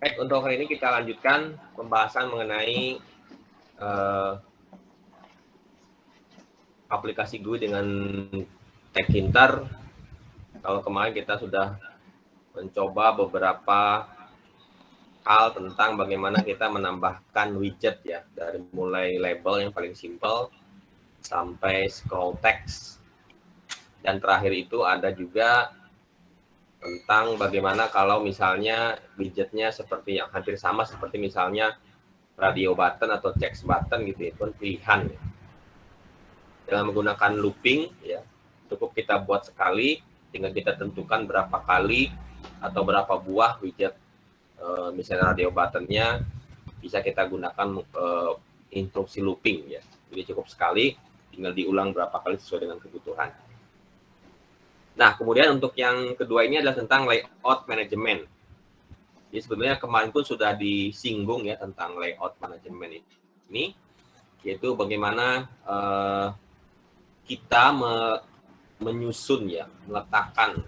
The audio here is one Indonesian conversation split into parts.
Baik, untuk hari ini kita lanjutkan pembahasan mengenai aplikasi GUI dengan Tech-Hinter. Kalau kemarin kita sudah mencoba beberapa hal tentang bagaimana kita menambahkan widget ya, dari mulai label yang paling simple sampai scroll text. Dan terakhir itu ada juga tentang bagaimana kalau misalnya widgetnya seperti yang hampir sama seperti misalnya radio button atau text button gitu, itu pilihan. Dengan menggunakan looping ya, cukup kita buat sekali, tinggal kita tentukan berapa kali atau berapa buah widget misalnya radio buttonnya bisa kita gunakan instruksi looping ya. Jadi cukup sekali, tinggal diulang berapa kali sesuai dengan kebutuhan. Nah, kemudian untuk yang kedua ini adalah tentang layout management. Jadi sebenarnya kemarin pun sudah disinggung ya tentang layout management ini, yaitu bagaimana kita menyusun ya, meletakkan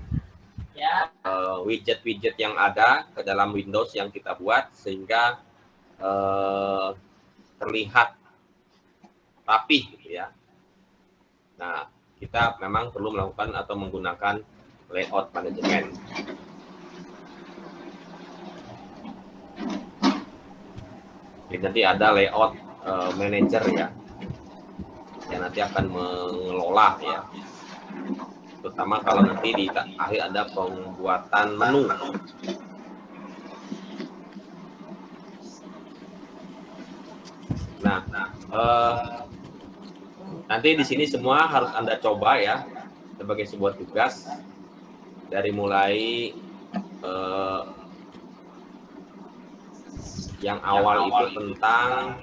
widget-widget yang ada ke dalam Windows yang kita buat sehingga terlihat rapih gitu ya. Nah, kita memang perlu melakukan atau menggunakan layout management. Jadi nanti ada layout manager ya, yang nanti akan mengelola ya, terutama kalau nanti di akhir ada pembuatan menu. Nah, nanti di sini semua harus Anda coba ya sebagai sebuah tugas, dari mulai yang awal itu tentang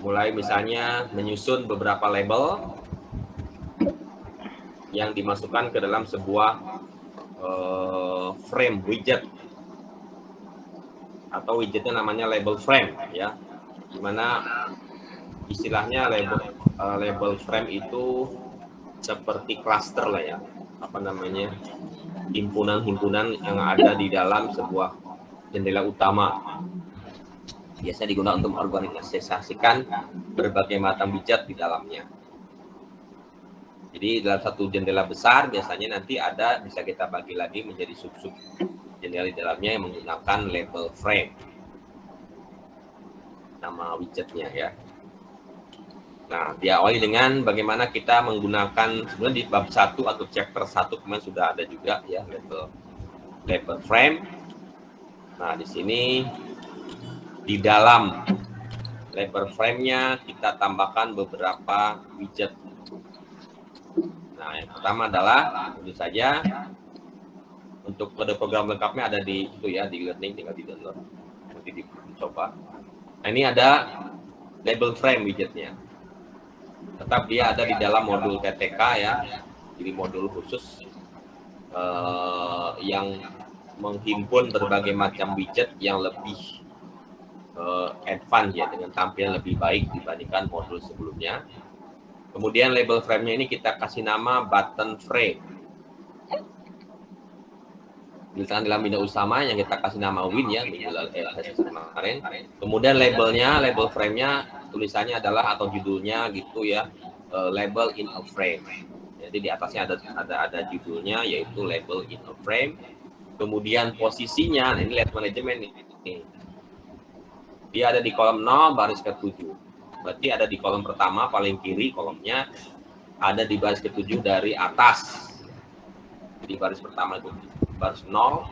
mulai misalnya menyusun beberapa label yang dimasukkan ke dalam sebuah frame widget, atau widgetnya namanya label frame ya, dimana istilahnya label frame itu seperti cluster lah ya, apa namanya, himpunan-himpunan yang ada di dalam sebuah jendela utama. Biasanya digunakan untuk mengorganisasikan berbagai macam widget di dalamnya. Jadi dalam satu jendela besar biasanya nanti ada, bisa kita bagi lagi menjadi sub-sub jendela di dalamnya yang menggunakan label frame, nama widgetnya ya. Nah, diawali dengan bagaimana kita menggunakan, sebenarnya di bab 1 atau chapter 1 kemarin sudah ada juga ya label frame. Nah, di sini di dalam label frame-nya kita tambahkan beberapa widget. Nah, yang pertama adalah tentu saja untuk kode program lengkapnya ada di itu ya, di learning, tinggal di download, nanti dicoba. Nah, ini ada label frame widgetnya. Tetap dia ada di dalam modul TTK ya, jadi modul khusus yang menghimpun berbagai macam widget yang lebih advance ya, dengan tampilan lebih baik dibandingkan modul sebelumnya. Kemudian label frame-nya ini kita kasih nama button frame. Misalkan dalam window utama yang kita kasih nama Win ya, kemarin. Kemudian label frame-nya tulisannya adalah atau judulnya gitu ya, label in a frame. Jadi di atasnya ada judulnya yaitu label in a frame. Kemudian posisinya, ini layout management ini. Dia ada di kolom 0 baris ke-7. Berarti ada di kolom pertama paling kiri kolomnya, ada di baris ke-7 dari atas. Jadi baris pertama itu baris 0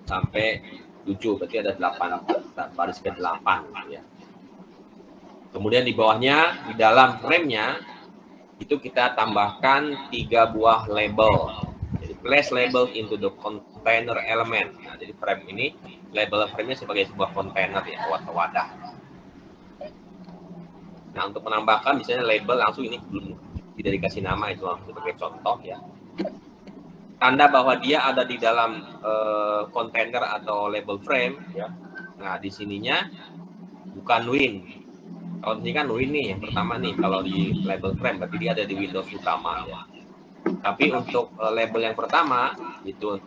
sampai 7, berarti ada 8, baris ke-8 ya. Kemudian di bawahnya, di dalam frame-nya itu kita tambahkan 3 buah label. Jadi place label into the container element. Nah, jadi frame ini, label frame-nya sebagai sebuah kontainer ya, wadah. Nah, untuk menambahkan misalnya label langsung, ini belum tidak dikasih nama, itu langsung sebagai contoh ya. Tanda bahwa dia ada di dalam kontainer atau label frame ya. Nah, di sininya bukan Win. Kalau di sini kan Win nih yang pertama nih, kalau di label frame berarti dia ada di Windows utama ya. Tapi untuk label yang pertama, itu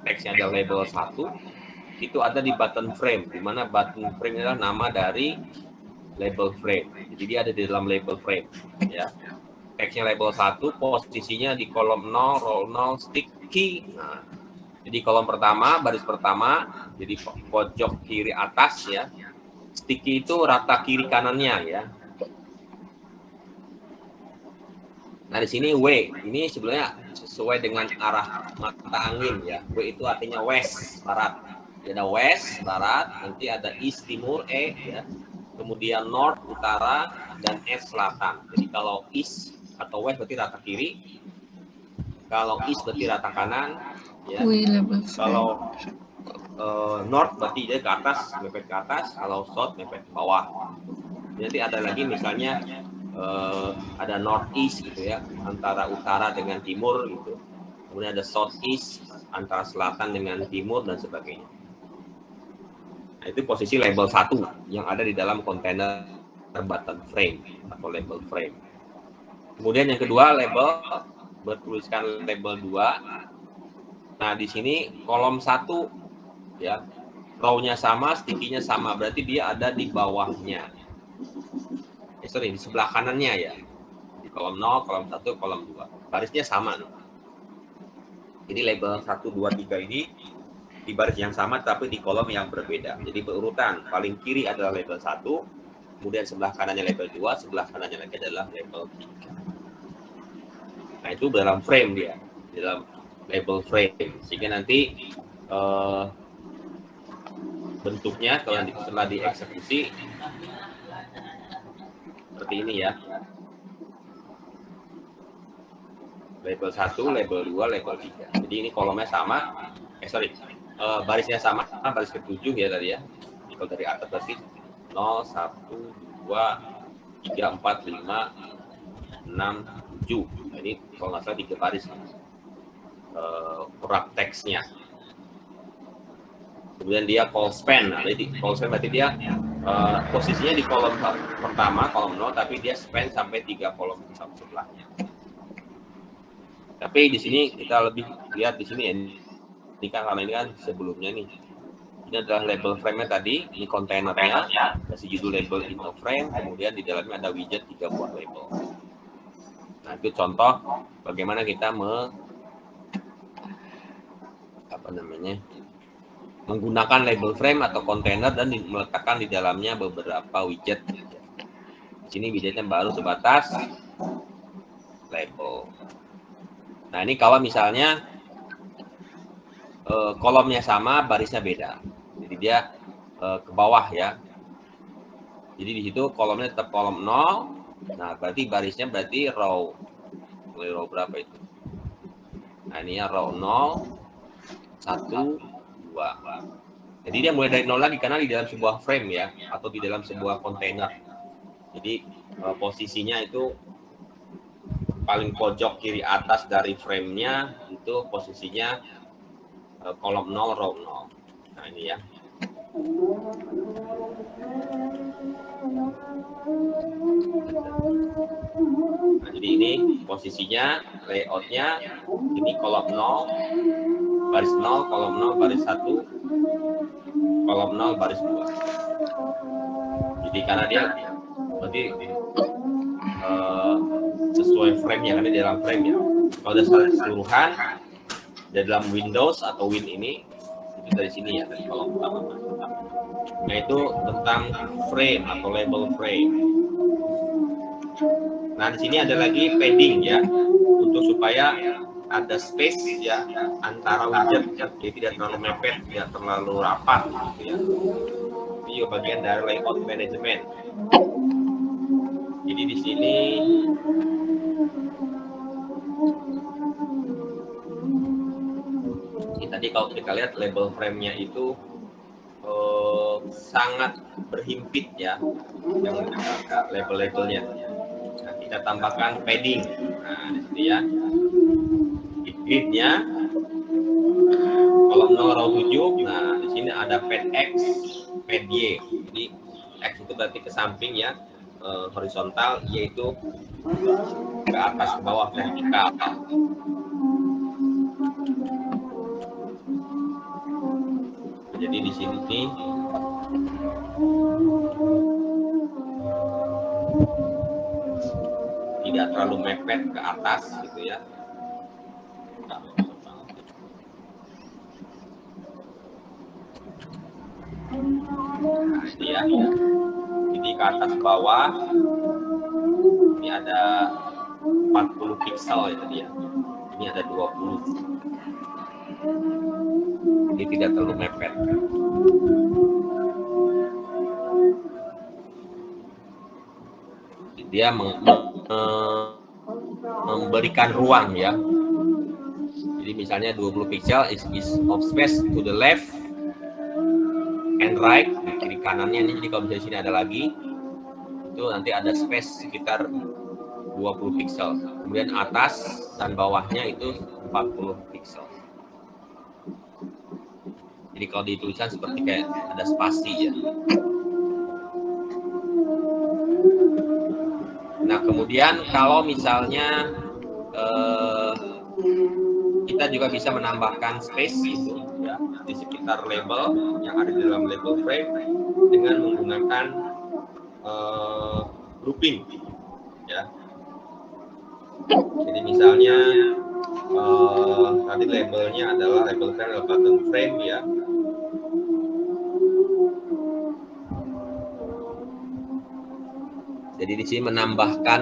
teksnya ada label 1, itu ada di button frame, di mana button frame adalah nama dari label frame. Jadi dia ada di dalam label frame. Ya. Teksnya label 1, posisinya di kolom 0, row 0, sticky. Nah, jadi kolom pertama, baris pertama, jadi pojok kiri atas ya. Sticky itu rata kiri kanannya ya. Nah di sini W, ini sebenarnya sesuai dengan arah mata angin ya. W itu artinya west, barat. Jadi ada west, barat, nanti ada east, timur, E ya. Kemudian north, utara, dan S, selatan. Jadi kalau east atau west berarti rata kiri. Kalau east berarti rata kanan ya. Kalau north berarti dia ke atas, mepet ke atas. Kalau south mepet ke bawah. Nanti ada lagi misalnya ada northeast gitu ya, antara utara dengan timur gitu. Kemudian ada southeast, antara selatan dengan timur dan sebagainya. Nah, itu posisi label 1 yang ada di dalam kontainer button frame atau label frame. Kemudian yang kedua label bertuliskan label 2. Nah, di sini kolom 1 ya. Row-nya sama, sticky-nya sama, berarti dia ada di bawahnya. Di sebelah kanannya ya. Di kolom 0, kolom 1, kolom 2. Barisnya sama. Jadi label 1, 2, 3 ini di baris yang sama tapi di kolom yang berbeda. Jadi berurutan. Paling kiri adalah label 1, kemudian sebelah kanannya label 2, sebelah kanannya lagi adalah label 3. Nah, itu dalam frame dia. Di dalam label frame. Sehingga nanti bentuknya setelah dieksekusi seperti ini ya. Label 1, label 2, label 3. Jadi ini kolomnya sama. Barisnya sama, baris ke-7 ya tadi ya. Kalau dari atas berarti 0, 1, 2, 3, 4, 5, 6, 7. Nah, ini kalau nggak salah 3 baris wrap teksnya. Kemudian dia call span. Nah, jadi call span berarti dia posisinya di kolom pertama, kolom 0, tapi dia span sampai 3 kolom sebelahnya. Tapi di sini kita lebih lihat di sini ya. Ini kan karena ini kan sebelumnya nih. Ini adalah label frame-nya tadi, ini kontainernya, kasih judul label info frame, kemudian di dalamnya ada widget 3 buah label. Nah, itu contoh bagaimana kita menggunakan label frame atau kontainer dan meletakkan di dalamnya beberapa widget. Di sini widgetnya baru sebatas label. Nah, ini kalau misalnya kolomnya sama, barisnya beda. Jadi dia ke bawah ya. Jadi di situ kolomnya tetap kolom 0. Nah, berarti barisnya berarti row. Mulai row berapa itu? Nah, ini ya row 0, 1, 2. Jadi dia mulai dari 0 lagi karena di dalam sebuah frame ya, atau di dalam sebuah kontainer. Jadi posisinya itu paling pojok kiri atas dari frame-nya itu posisinya kolom 0, row 0. Nah, ini ya. Nah, jadi ini posisinya, layoutnya, ini kolom 0, baris 0, kolom 0, baris 1, kolom 0, baris 2. Jadi karena dia berarti sesuai frame-nya, kan di dalam frame ya. Kalau ada keseluruhan di dalam Windows atau Win ini, itu dari sini ya, dari kolom pertama. Nah, itu tentang frame atau label frame. Nah, di sini ada lagi padding ya, untuk supaya ada space ya antara widget, jadi tidak terlalu mepet, tidak terlalu rapat gitu ya. Ini juga bagian dari layout management. Jadi di sini tadi kalau kita lihat label frame-nya itu sangat berhimpit ya, yang label-labelnya. Nah, kita tambahkan padding. Nah, di sini ya, di grid-nya kolom 0, row 7. Nah, di sini ada pad X, pad Y. Jadi X itu berarti ke samping ya, horizontal, yaitu ke atas ke bawah vertikal. Jadi di sini tidak terlalu mepet ke atas gitu ya. Nah, ini ya. Jadi ke atas bawah ini ada 40 pixel ya tadi ya. Ini ada 20. Ini tidak terlalu mepet. Dia memberikan ruang ya. Jadi misalnya 20 pixel is of space to the left and right, di kiri kanannya ini. Jadi kalau misalnya sini ada lagi, itu nanti ada space sekitar 20 pixel. Kemudian atas dan bawahnya itu 40 pixel. Jadi kalau ditulisan seperti kayak ada spasi ya. Nah kemudian kalau misalnya kita juga bisa menambahkan space gitu ya di sekitar label yang ada di dalam label frame dengan menggunakan grouping ya. Jadi misalnya tadi labelnya adalah label frame atau button frame ya. Jadi di sini menambahkan,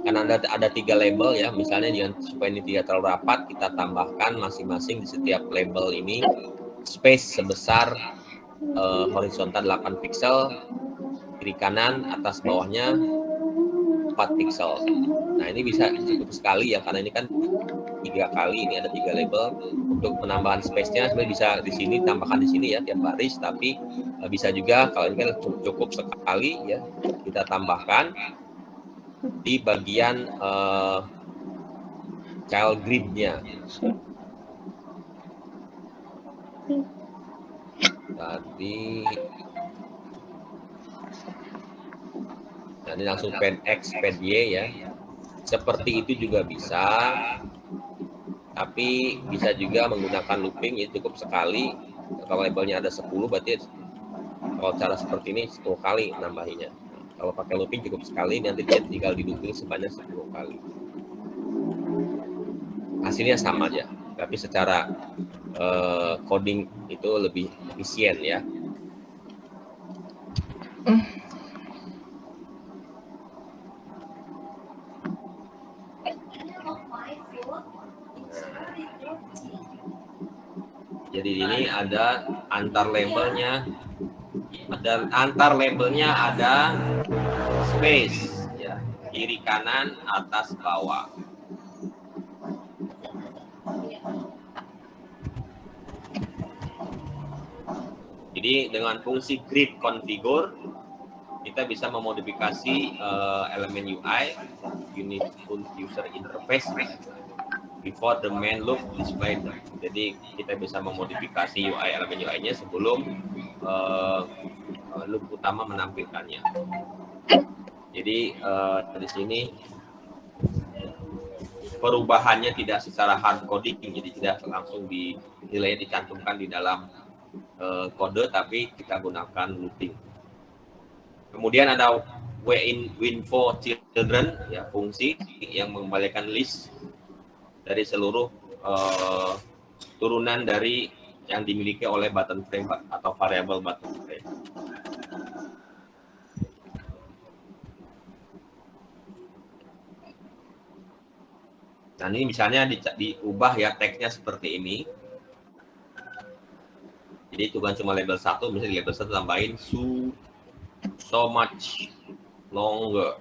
karena ada 3 label ya, misalnya supaya ini tidak terlalu rapat, kita tambahkan masing-masing di setiap label ini space sebesar horizontal 8 pixel, kiri kanan, atas bawahnya 4 pixel. Nah ini bisa cukup sekali ya, karena ini kan 3 kali, ini ada 3 label. Untuk penambahan space-nya sebenarnya bisa di sini, tambahkan di sini ya tiap baris, tapi bisa juga kalau ini kan cukup sekali ya, kita tambahkan di bagian child grid-nya. Tadi nah, ini langsung pad X, pad Y ya. Seperti itu juga bisa, tapi bisa juga menggunakan looping, ya cukup sekali. Kalau labelnya ada 10, berarti kalau cara seperti ini 10 kali nambahinnya. Kalau pakai looping cukup sekali, nanti dia tinggal di looping sebanyak 10 kali. Hasilnya sama aja, tapi secara coding itu lebih efisien ya. Jadi ini ada antar labelnya, ada space ya, kiri kanan, atas bawah. Jadi dengan fungsi grid configure kita bisa memodifikasi elemen UI, Unified User Interface, before the main loop display. Jadi kita bisa memodifikasi UI, elemen UI-nya sebelum loop utama menampilkannya. Jadi di sini perubahannya tidak secara hard coding, jadi tidak langsung nilainya dicantumkan di dalam kode, tapi kita gunakan looping. Kemudian ada winfo children ya, fungsi yang mengembalikan list dari seluruh turunan dari yang dimiliki oleh button frame atau variable button frame. Nah ini misalnya diubah ya teksnya seperti ini. Jadi itu bukan cuma label 1, misalnya label 1 tambahin so much longer.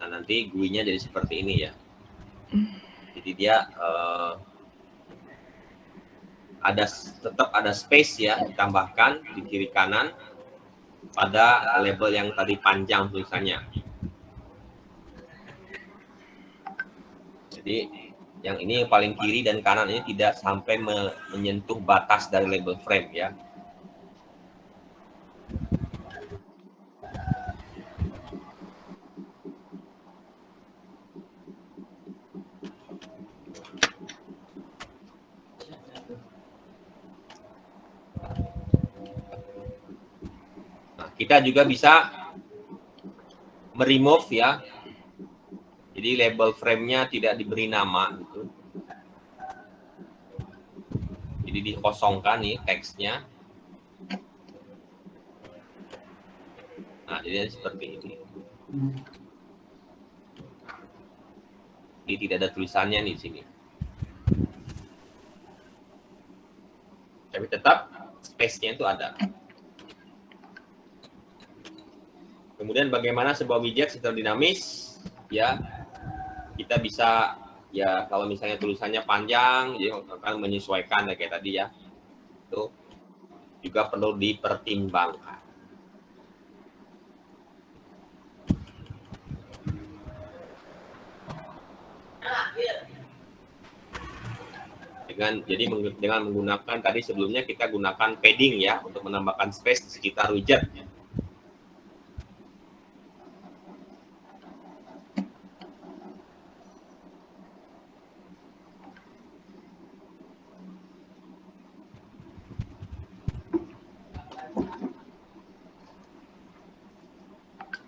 Nah nanti GUI-nya jadi seperti ini ya. Jadi dia tetap ada space ya, ditambahkan di kiri kanan pada label yang tadi panjang tulisannya. Jadi Yang ini yang paling kiri dan kanan ini tidak sampai menyentuh batas dari label frame ya. Nah, kita juga bisa meremove ya. Jadi label frame-nya tidak diberi nama gitu. Jadi dikosongkan nih teksnya. Nah, jadi seperti ini. Jadi tidak ada tulisannya nih di sini. Tapi tetap space-nya itu ada. Kemudian bagaimana sebuah widget secara dinamis? Ya, kita bisa ya kalau misalnya tulisannya panjang, jadi akan menyesuaikan ya, kayak tadi ya. Itu juga perlu dipertimbangkan. Dengan menggunakan tadi sebelumnya kita gunakan padding ya untuk menambahkan space di sekitar widget.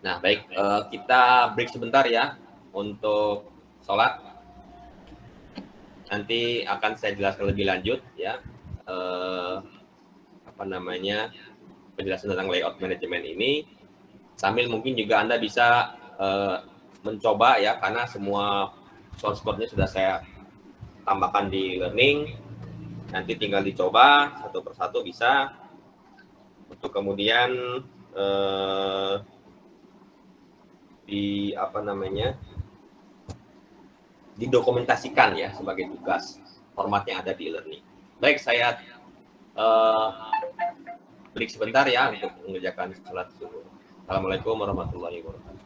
Nah, baik, kita break sebentar ya untuk sholat. Nanti akan saya jelaskan lebih lanjut ya, penjelasan tentang layout manajemen ini. Sambil mungkin juga Anda bisa mencoba ya, karena semua source code-nya sudah saya tambahkan di learning. Nanti tinggal dicoba satu persatu bisa, untuk kemudian didokumentasikan ya sebagai tugas. Formatnya ada di learning. Baik, saya break sebentar ya untuk mengerjakan sholat subuh. Assalamualaikum warahmatullahi wabarakatuh.